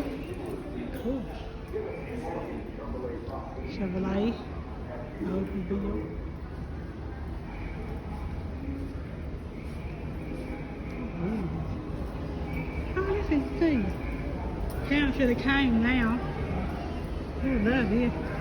here? Cool. Chevrolet. Oldsmobile. Ooh. Oh, this is thing. Parents should have came now. Ooh, love this.